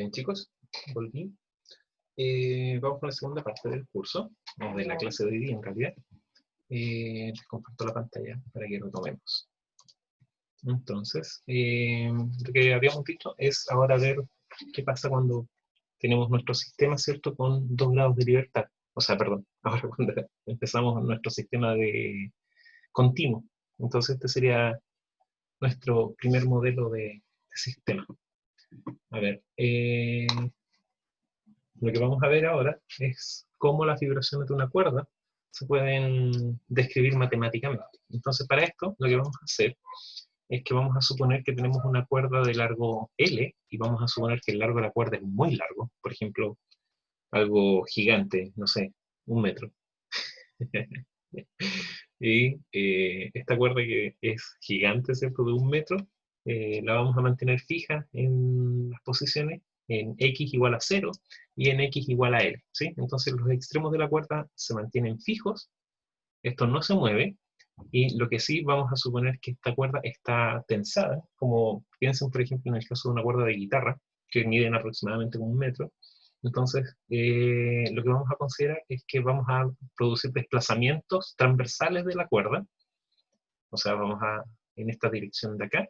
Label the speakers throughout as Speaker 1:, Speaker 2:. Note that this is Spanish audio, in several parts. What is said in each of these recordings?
Speaker 1: Bien, chicos, volví. Vamos con la segunda parte del curso, o de la clase de hoy día en realidad. Les comparto la pantalla para que lo tomemos. Entonces, lo que habíamos dicho es ahora ver qué pasa cuando tenemos nuestro sistema, ¿cierto?, con 2 grados de libertad. O sea, perdón, ahora cuando empezamos nuestro sistema de continuo. Entonces, este sería nuestro primer modelo de sistema. A ver, lo que vamos a ver ahora es cómo las vibraciones de una cuerda se pueden describir matemáticamente. Entonces, para esto, lo que vamos a hacer es que vamos a suponer que tenemos una cuerda de largo L, y vamos a suponer que el largo de la cuerda es muy largo, por ejemplo, algo gigante, no sé, 1 metro. Y esta cuerda que es gigante, ¿cierto?, de 1 metro, la vamos a mantener fija en las posiciones en x igual a 0 y en x igual a L, ¿sí? Entonces los extremos de la cuerda se mantienen fijos, esto no se mueve, y lo que sí vamos a suponer que esta cuerda está tensada, como piensen por ejemplo en el caso de una cuerda de guitarra, que miden aproximadamente como 1 metro. Entonces, lo que vamos a considerar es que vamos a producir desplazamientos transversales de la cuerda, o sea, vamos a en esta dirección de acá,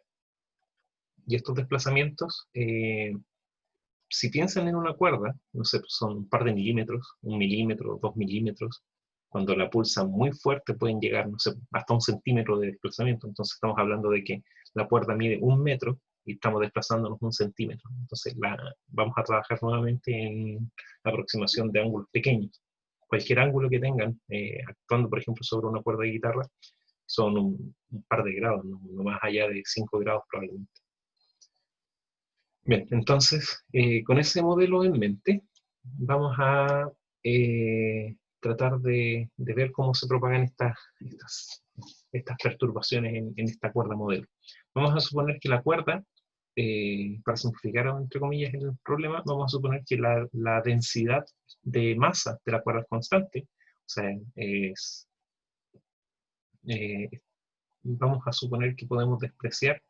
Speaker 1: y estos desplazamientos, si piensan en una cuerda, no sé, son un par de milímetros, 1 milímetro, 2 milímetros, cuando la pulsan muy fuerte pueden llegar, no sé, hasta 1 centímetro de desplazamiento. Entonces estamos hablando de que la cuerda mide 1 metro y estamos desplazándonos 1 centímetro. Entonces vamos a trabajar nuevamente en aproximación de ángulos pequeños. Cualquier ángulo que tengan, actuando por ejemplo sobre una cuerda de guitarra, son un par de grados, no más allá de 5 grados probablemente. Bien, entonces, con ese modelo en mente, vamos a tratar de ver cómo se propagan estas perturbaciones en esta cuerda modelo. Vamos a suponer que la cuerda, para simplificar entre comillas el problema, vamos a suponer que la densidad de masa de la cuerda es constante, o sea, vamos a suponer que podemos despreciar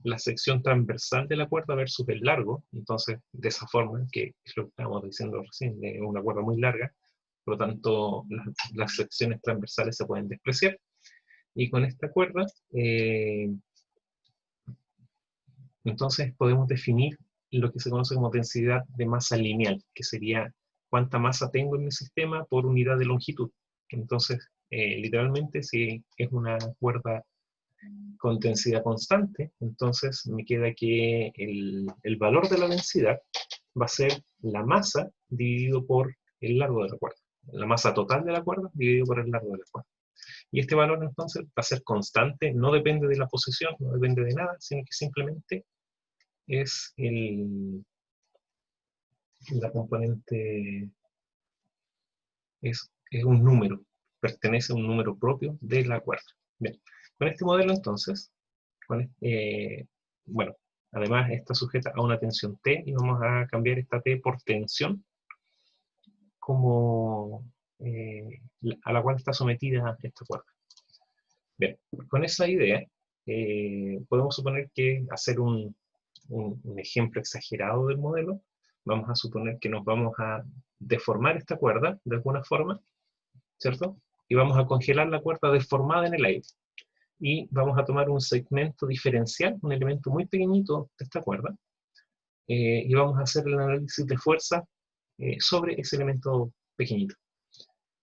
Speaker 1: la sección transversal de la cuerda versus el largo. Entonces, de esa forma, que es lo que estábamos diciendo recién, de una cuerda muy larga, por lo tanto, las secciones transversales se pueden despreciar. Y con esta cuerda, entonces podemos definir lo que se conoce como densidad de masa lineal, que sería cuánta masa tengo en mi sistema por unidad de longitud. Entonces, literalmente, si es una cuerda con densidad constante, entonces me queda que el valor de la densidad va a ser la masa dividido por el largo de la cuerda. La masa total de la cuerda dividido por el largo de la cuerda. Y este valor entonces va a ser constante, no depende de la posición, no depende de nada, sino que simplemente es la componente, es un número, pertenece a un número propio de la cuerda. Bien, con este modelo entonces, bueno, además está sujeta a una tensión T, y vamos a cambiar esta T por tensión, como a la cual está sometida esta cuerda. Bien, con esa idea, podemos suponer que hacer un ejemplo exagerado del modelo. Vamos a suponer que nos vamos a deformar esta cuerda de alguna forma, ¿cierto? Y vamos a congelar la cuerda deformada en el aire. Y vamos a tomar un segmento diferencial, un elemento muy pequeñito de esta cuerda, y vamos a hacer el análisis de fuerza sobre ese elemento pequeñito.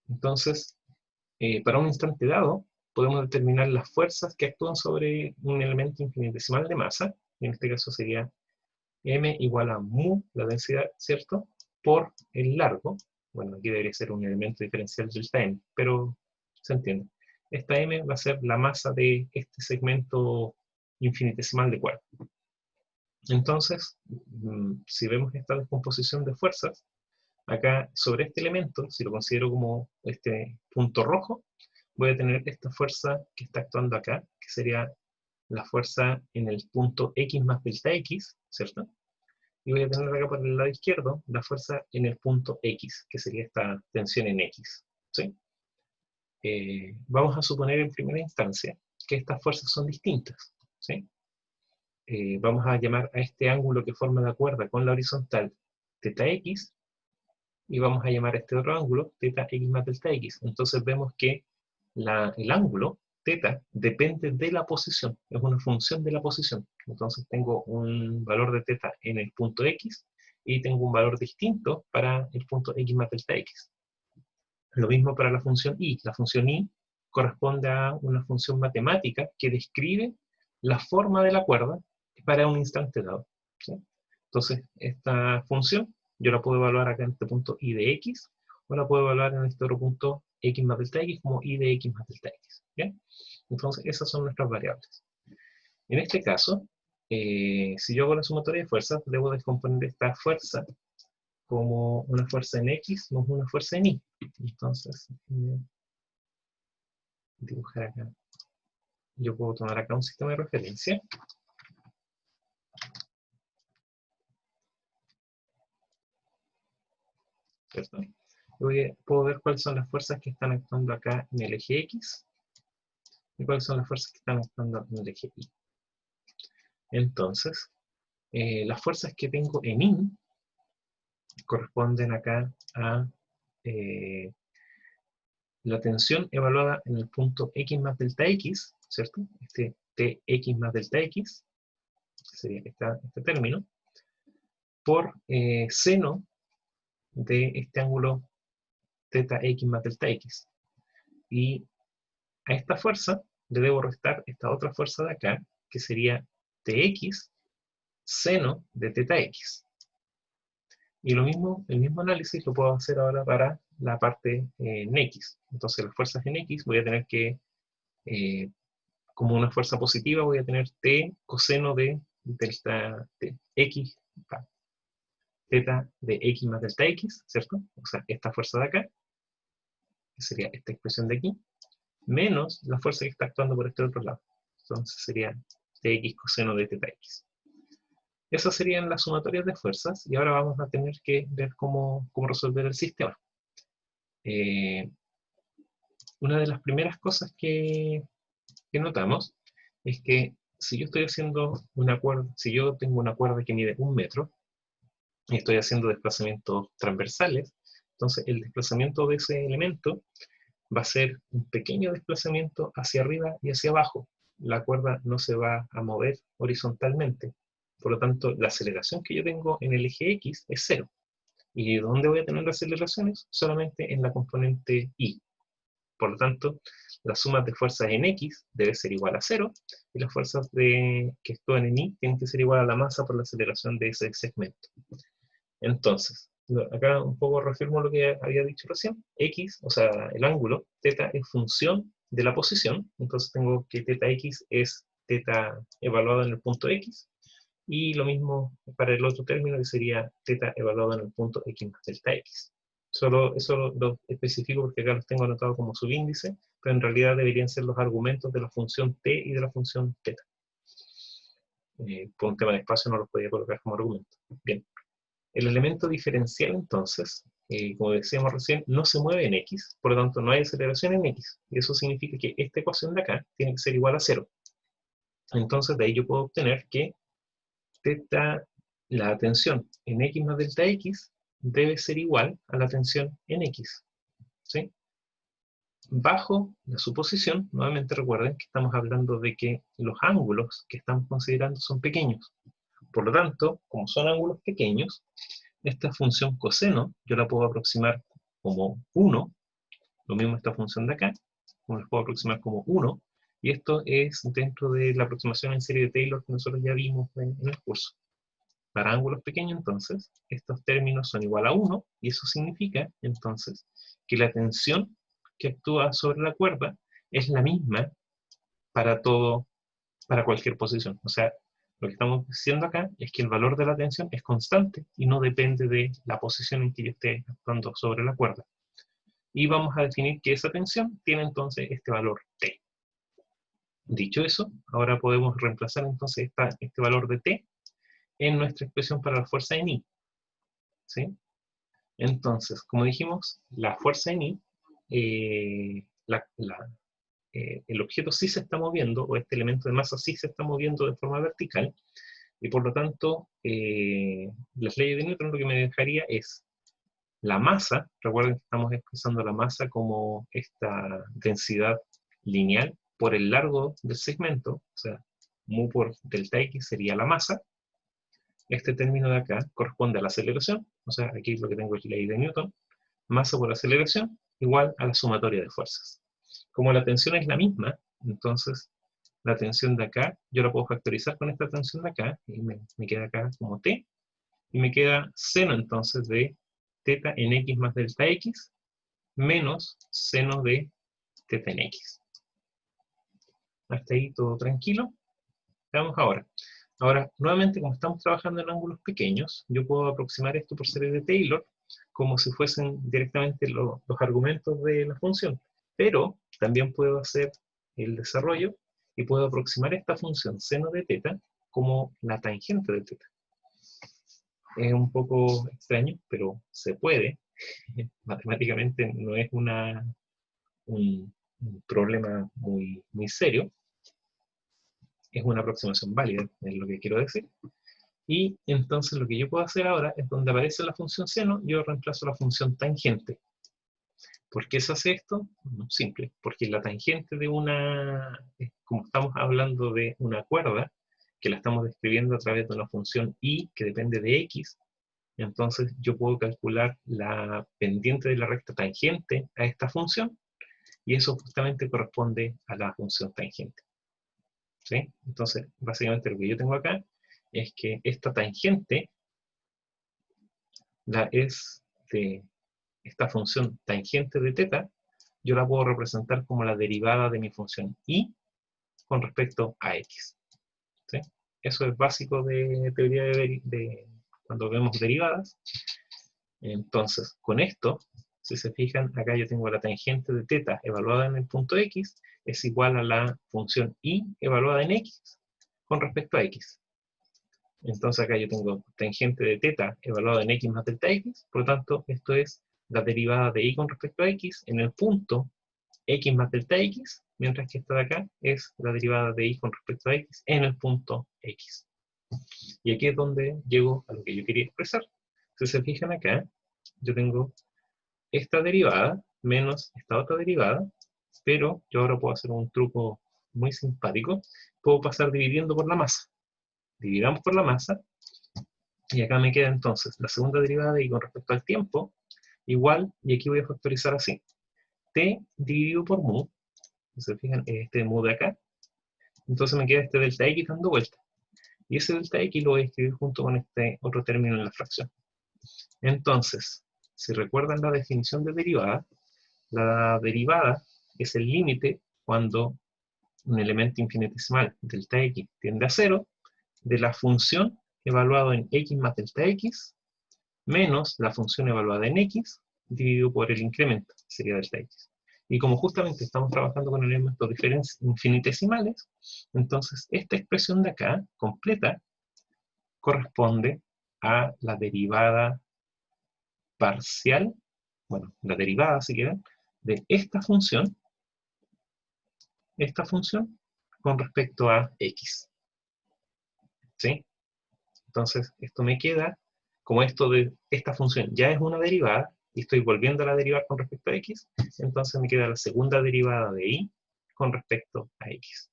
Speaker 1: Entonces, para un instante dado, podemos determinar las fuerzas que actúan sobre un elemento infinitesimal de masa, en este caso sería m igual a mu, la densidad, ¿cierto?, por el largo. Bueno, aquí debería ser un elemento diferencial delta m, pero se entiende. Esta m va a ser la masa de este segmento infinitesimal de cuerda. Entonces, si vemos esta descomposición de fuerzas, acá sobre este elemento, si lo considero como este punto rojo, voy a tener esta fuerza que está actuando acá, que sería la fuerza en el punto x más delta x, ¿cierto? Y voy a tener acá por el lado izquierdo la fuerza en el punto x, que sería esta tensión en x, ¿sí? Vamos a suponer en primera instancia que estas fuerzas son distintas, ¿sí? vamos a llamar a este ángulo que forma la cuerda con la horizontal θx, y vamos a llamar a este otro ángulo θx más delta x. Entonces vemos que el ángulo θ depende de la posición, es una función de la posición. Entonces tengo un valor de θ en el punto x y tengo un valor distinto para el punto x más delta x. Lo mismo para la función y. La función y corresponde a una función matemática que describe la forma de la cuerda para un instante dado, ¿sí? Entonces, esta función yo la puedo evaluar acá en este punto y de x, o la puedo evaluar en este otro punto x más delta x como y de x más delta x. ¿Bien? Entonces, esas son nuestras variables. En este caso, si yo hago la sumatoria de fuerzas, debo descomponer esta fuerza como una fuerza en x más una fuerza en y. Entonces, dibujar acá. Yo puedo tomar acá un sistema de referencia. ¿Cierto? Puedo ver cuáles son las fuerzas que están actuando acá en el eje X y cuáles son las fuerzas que están actuando en el eje Y. Entonces, las fuerzas que tengo en Y corresponden acá a la tensión evaluada en el punto X más delta X, ¿cierto? Este Tx más delta X, que sería este término, por seno de este ángulo θx más delta x. Y a esta fuerza le debo restar esta otra fuerza de acá, que sería tx seno de θx. Y lo mismo, el mismo análisis lo puedo hacer ahora para la parte en x. Entonces las fuerzas en x voy a tener que, como una fuerza positiva, voy a tener t coseno de delta de x, θ de x más delta x, ¿cierto? O sea, esta fuerza de acá, que sería esta expresión de aquí, menos la fuerza que está actuando por este otro lado. Entonces sería tx coseno de θx. Esas serían las sumatorias de fuerzas, y ahora vamos a tener que ver cómo resolver el sistema. Una de las primeras cosas que notamos es que si yo estoy haciendo una cuerda, si yo tengo una cuerda que mide 1 metro, y estoy haciendo desplazamientos transversales, entonces el desplazamiento de ese elemento va a ser un pequeño desplazamiento hacia arriba y hacia abajo. La cuerda no se va a mover horizontalmente. Por lo tanto, la aceleración que yo tengo en el eje X es 0. ¿Y dónde voy a tener las aceleraciones? Solamente en la componente Y. Por lo tanto, la suma de fuerzas en X debe ser igual a 0, y las fuerzas que actúan en Y tienen que ser igual a la masa por la aceleración de ese segmento. Entonces, acá un poco reafirmo lo que había dicho recién. X, o sea, el ángulo, θ, es función de la posición. Entonces tengo que θx es θ evaluado en el punto X. Y lo mismo para el otro término, que sería θ evaluado en el punto X más delta X. Solo eso lo especifico porque acá los tengo anotado como subíndice, pero en realidad deberían ser los argumentos de la función t y de la función θ. Por un tema de espacio no los podía colocar como argumento. Bien. El elemento diferencial, entonces, como decíamos recién, no se mueve en x, por lo tanto no hay aceleración en x. Y eso significa que esta ecuación de acá tiene que ser igual a 0. Entonces de ahí yo puedo obtener que la tensión en x más delta x debe ser igual a la tensión en x. ¿Sí? Bajo la suposición, nuevamente recuerden que estamos hablando de que los ángulos que estamos considerando son pequeños. Por lo tanto, como son ángulos pequeños, esta función coseno yo la puedo aproximar como 1, lo mismo esta función de acá, como la puedo aproximar como 1, y esto es dentro de la aproximación en serie de Taylor que nosotros ya vimos en el curso. Para ángulos pequeños, entonces, estos términos son igual a 1, y eso significa, entonces, que la tensión que actúa sobre la cuerda es la misma para cualquier posición. O sea, lo que estamos diciendo acá es que el valor de la tensión es constante y no depende de la posición en que yo esté actuando sobre la cuerda. Y vamos a definir que esa tensión tiene entonces este valor T. Dicho eso, ahora podemos reemplazar entonces este valor de T en nuestra expresión para la fuerza en I. ¿Sí? Entonces, como dijimos, la fuerza en I, el objeto sí se está moviendo, o este elemento de masa sí se está moviendo de forma vertical, y por lo tanto, las leyes de Newton lo que me dejaría es la masa. Recuerden que estamos expresando la masa como esta densidad lineal por el largo del segmento, o sea, mu por delta x sería la masa. Este término de acá corresponde a la aceleración, o sea, aquí lo que tengo es la ley de Newton, masa por aceleración igual a la sumatoria de fuerzas. Como la tensión es la misma, entonces la tensión de acá, yo la puedo factorizar con esta tensión de acá, y me queda acá como T, y me queda seno entonces de teta en x más delta x, menos seno de teta en x. Hasta ahí todo tranquilo. Veamos ahora. Ahora, nuevamente, como estamos trabajando en ángulos pequeños, yo puedo aproximar esto por serie de Taylor como si fuesen directamente los argumentos de la función. Pero también puedo hacer el desarrollo y puedo aproximar esta función seno de teta como la tangente de teta. Es un poco extraño, pero se puede. Matemáticamente no es un problema muy serio. Es una aproximación válida, es lo que quiero decir. Y entonces lo que yo puedo hacer ahora es donde aparece la función seno, yo reemplazo la función tangente. ¿Por qué se hace esto? No, simple, porque la tangente de como estamos hablando de una cuerda, que la estamos describiendo a través de una función y que depende de x, entonces yo puedo calcular la pendiente de la recta tangente a esta función, y eso justamente corresponde a la función tangente. ¿Sí? Entonces, básicamente lo que yo tengo acá es que esta tangente es de esta función tangente de teta, yo la puedo representar como la derivada de mi función y con respecto a x. ¿Sí? Eso es básico de teoría de cuando vemos derivadas. Entonces, con esto, si se fijan, acá yo tengo la tangente de teta evaluada en el punto x, es igual a la función y evaluada en x con respecto a x. Entonces acá yo tengo tangente de teta evaluada en x más delta x, por lo tanto, esto es la derivada de y con respecto a x en el punto x más delta x, mientras que esta de acá es la derivada de y con respecto a x en el punto x. Y aquí es donde llego a lo que yo quería expresar. Si se fijan acá, yo tengo esta derivada menos esta otra derivada, pero yo ahora puedo hacer un truco muy simpático. Puedo pasar dividiendo por la masa. Dividamos por la masa, y acá me queda entonces la segunda derivada de y con respecto al tiempo, igual, y aquí voy a factorizar así. T dividido por mu, si se fijan, este mu de acá, entonces me queda este delta x dando vuelta. Y ese delta x lo voy a escribir junto con este otro término en la fracción. Entonces, si recuerdan la definición de derivada, la derivada es el límite cuando un elemento infinitesimal, delta x, tiende a 0, de la función evaluada en x más delta x, menos la función evaluada en x, dividido por el incremento, que sería delta x. Y como justamente estamos trabajando con elementos infinitesimales, entonces esta expresión de acá, completa, corresponde a la derivada parcial, bueno, la derivada, si quieren, de esta función con respecto a x. ¿Sí? Entonces, esto me queda, como esto de esta función ya es una derivada, y estoy volviendo a la derivar con respecto a x, entonces me queda la segunda derivada de y con respecto a x.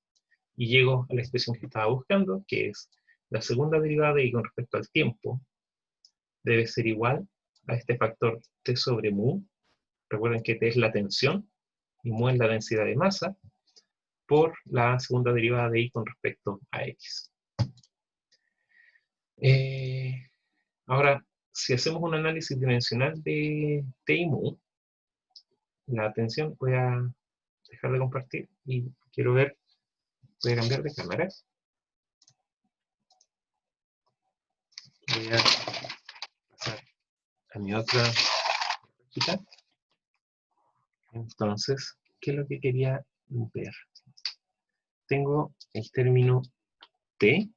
Speaker 1: Y llego a la expresión que estaba buscando, que es la segunda derivada de y con respecto al tiempo, debe ser igual a este factor t sobre mu. Recuerden que t es la tensión, y mu es la densidad de masa, por la segunda derivada de y con respecto a x. Ahora, si hacemos un análisis dimensional de T y mu, la tensión, voy a dejar de compartir y quiero ver, voy a cambiar de cámara. Voy a pasar a mi otra hojita. Entonces, ¿qué es lo que quería ver? Tengo el término T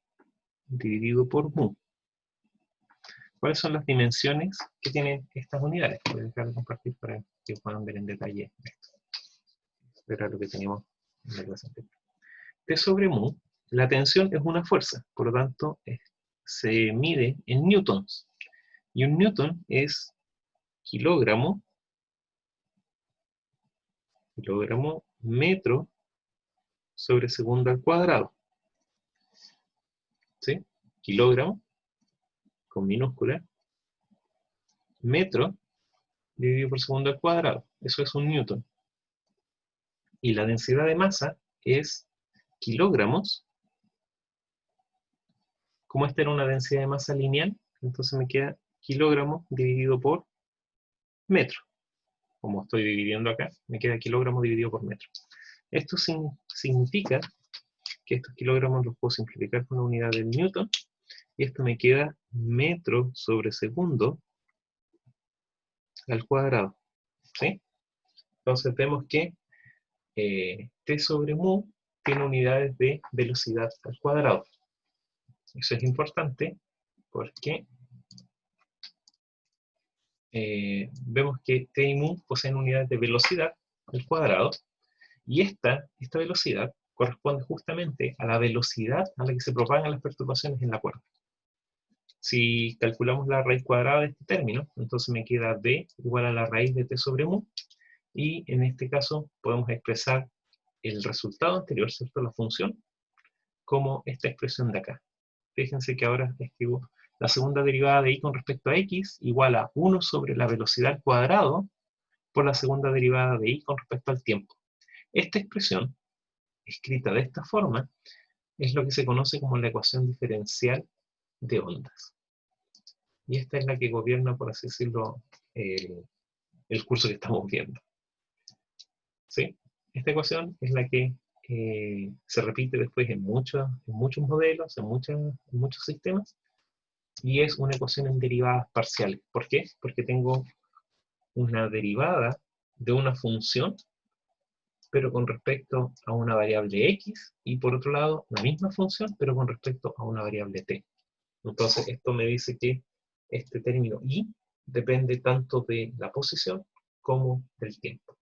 Speaker 1: dividido por mu. ¿Cuáles son las dimensiones que tienen estas unidades? Voy a dejar de compartir para que puedan ver en detalle esto. Esto era lo que teníamos en la clase anterior. T sobre mu, la tensión es una fuerza, por lo tanto se mide en newtons. Y un newton es kilogramo metro sobre segundo al cuadrado. ¿Sí? Kilogramo con minúscula, metro dividido por segundo al cuadrado. Eso es un newton. Y la densidad de masa es kilogramos. Como esta era una densidad de masa lineal, entonces me queda kilogramos dividido por metro. Como estoy dividiendo acá, me queda kilogramos dividido por metro. Esto significa que estos kilogramos los puedo simplificar con la unidad del newton, y esto me queda metro sobre segundo al cuadrado. ¿Sí? Entonces vemos que T sobre mu tiene unidades de velocidad al cuadrado. Eso es importante porque vemos que T y mu poseen unidades de velocidad al cuadrado, y esta velocidad corresponde justamente a la velocidad a la que se propagan las perturbaciones en la cuerda. Si calculamos la raíz cuadrada de este término, entonces me queda D igual a la raíz de T sobre mu, y en este caso podemos expresar el resultado anterior, ¿cierto? La función, como esta expresión de acá. Fíjense que ahora escribo la segunda derivada de y con respecto a x igual a 1 sobre la velocidad al cuadrado por la segunda derivada de y con respecto al tiempo. Esta expresión, escrita de esta forma, es lo que se conoce como la ecuación diferencial de ondas. Y esta es la que gobierna, por así decirlo, el curso que estamos viendo. ¿Sí? Esta ecuación es la que se repite después en muchos modelos, en muchos sistemas, y es una ecuación en derivadas parciales. ¿Por qué? Porque tengo una derivada de una función, pero con respecto a una variable x, y por otro lado, la misma función, pero con respecto a una variable t. Entonces, esto me dice que este término y depende tanto de la posición como del tiempo.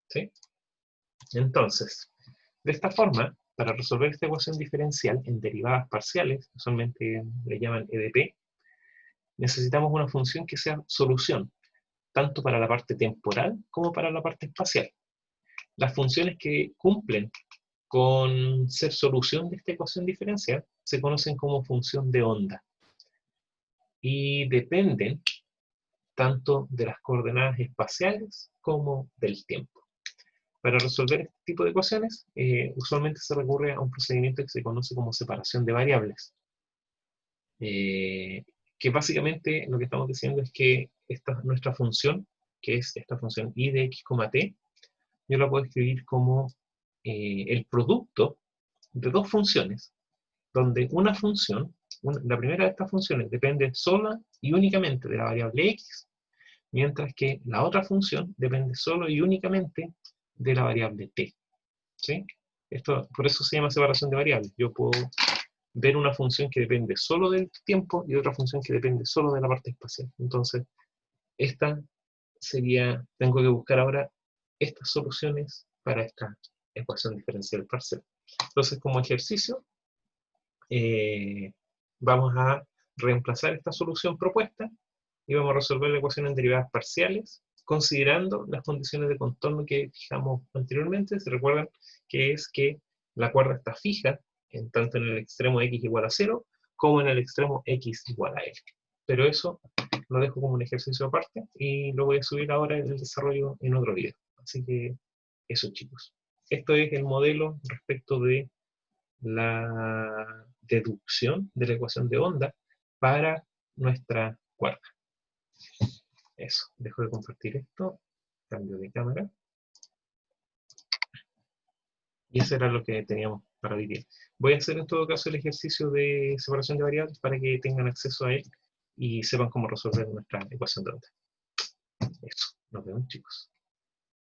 Speaker 1: ¿Sí? Entonces, de esta forma, para resolver esta ecuación diferencial en derivadas parciales, usualmente le llaman EDP, necesitamos una función que sea solución, tanto para la parte temporal como para la parte espacial. Las funciones que cumplen con ser solución de esta ecuación diferencial se conocen como función de onda, y dependen tanto de las coordenadas espaciales como del tiempo. Para resolver este tipo de ecuaciones, usualmente se recurre a un procedimiento que se conoce como separación de variables. Que básicamente lo que estamos diciendo es que nuestra función, que es esta función y de x, t, yo la puedo escribir como el producto de dos funciones, donde una función, la primera de estas funciones, depende sola y únicamente de la variable x, mientras que la otra función depende solo y únicamente de la variable t. ¿Sí? Por eso se llama separación de variables. Yo puedo ver una función que depende solo del tiempo y otra función que depende solo de la parte espacial. Entonces, tengo que buscar ahora estas soluciones para esta ecuación diferencial parcial. Entonces, como ejercicio, vamos a reemplazar esta solución propuesta y vamos a resolver la ecuación en derivadas parciales, considerando las condiciones de contorno que fijamos anteriormente. Se recuerdan que es que la cuerda está fija, tanto en el extremo x igual a 0, como en el extremo x igual a l. Pero eso lo dejo como un ejercicio aparte, y lo voy a subir ahora en el desarrollo en otro video. Así que eso, chicos. Esto es el modelo respecto de la deducción de la ecuación de onda para nuestra cuerda. Eso, dejo de compartir esto, cambio de cámara. Y eso era lo que teníamos para hoy día. Voy a hacer en todo caso el ejercicio de separación de variables para que tengan acceso a él y sepan cómo resolver nuestra ecuación de onda. Eso, nos vemos, chicos.